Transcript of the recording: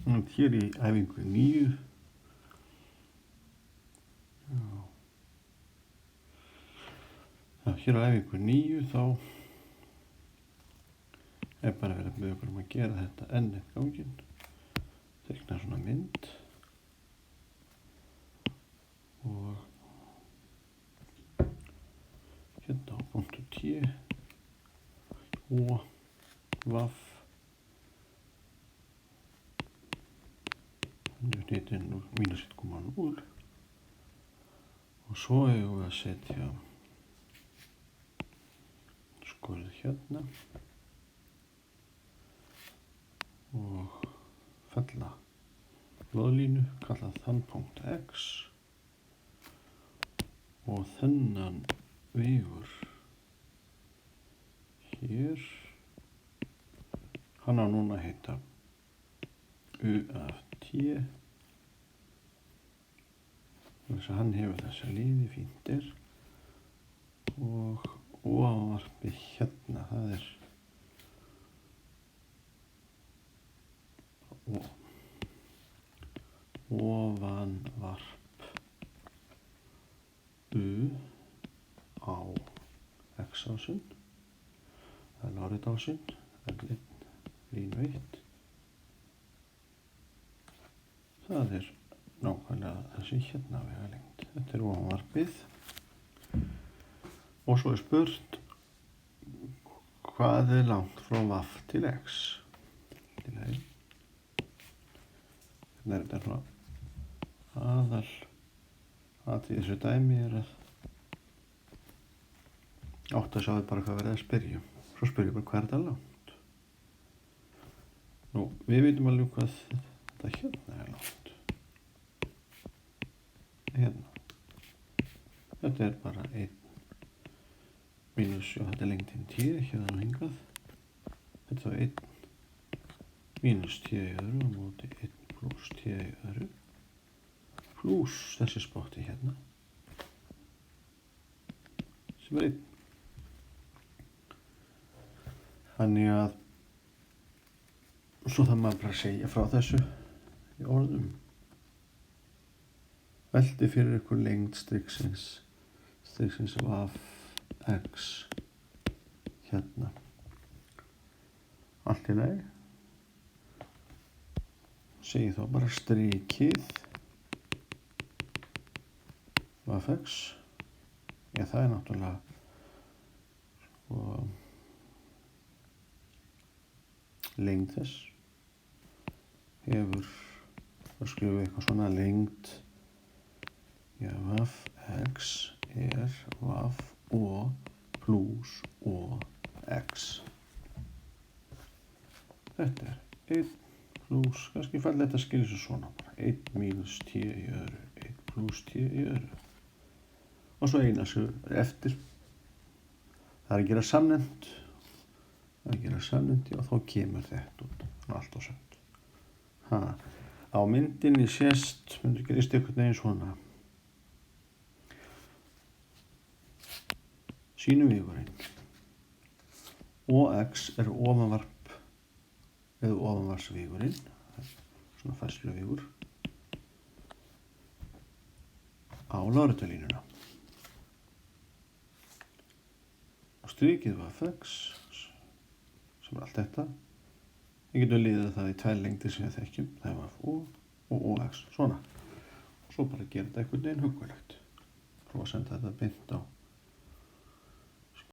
Hér í æfingu 9. Hér á æfingu 9 þá bara verið að biðja okkur að gera þetta enn einn ganginn. Teikna svona mynd og hérna á punktu T og vaff hnitinn úr -1,0 og svo eigum við að setja skurð hérna og fella loðlínu, kalla þann punkt X og þennan vegur hér, hann á núna að heita U af T, þess að hann hefur þessa liði fíntir og ofanvarpið hérna, það er ofanvarp U á X-ásinn, það er láréttásinn, línu 1. Það er nákvæmlega þessi hérna vegalengd. Þetta er ofanvarpið og svo er spurt hvað er langt frá vaff til X. Hérna er þetta svona aðal atriði þessu dæmi er að átt að sjá bara hvað verið að spyrja. Svo spyrjum bara hvað er þetta langt. Nú, við vitum alveg hvað þetta hérna er langt. Hérna. Þetta er bara 1 mínus, og þetta er lengdin T, hérna og hingað. Þetta er þá 1 mínus T í öðru á móti 1 pluss T í öðru pluss þessi spotti hérna sem er 1. Þannig að svo það maður bara að segja frá þessu í orðum. Velti fyrir ykkur lengd striksins af X hérna. Allt í lagi. Segi þá bara strikið af X. Já, það er náttúrulega lengd þess hefur að skrifa eitthvað svona lengd vaff X er vaff O pluss O X. Þetta er 1 pluss, kannski fæll þetta skilir svo svona bara 1 mínus T í öðru, 1 pluss T í öðru. Og svo eina sem er eftir, það er að gera samnefnd. Og þá kemur þetta út, allt og sönd. Á myndinni sést, myndir gerist einhvern veginn svona. Sýnuvegurinn. OX er ofanvarp eða ofanvarsvegurinn, svona færsluvegur, á láréttalínuna. Og strikið var X, sem er allt þetta. Við getum liðað það í 2 lengdir sem við þekkjum. Það var O og OX, svona. Og svo bara gera þetta einhvern veginn huggulegt. Prófa að senda þetta beint á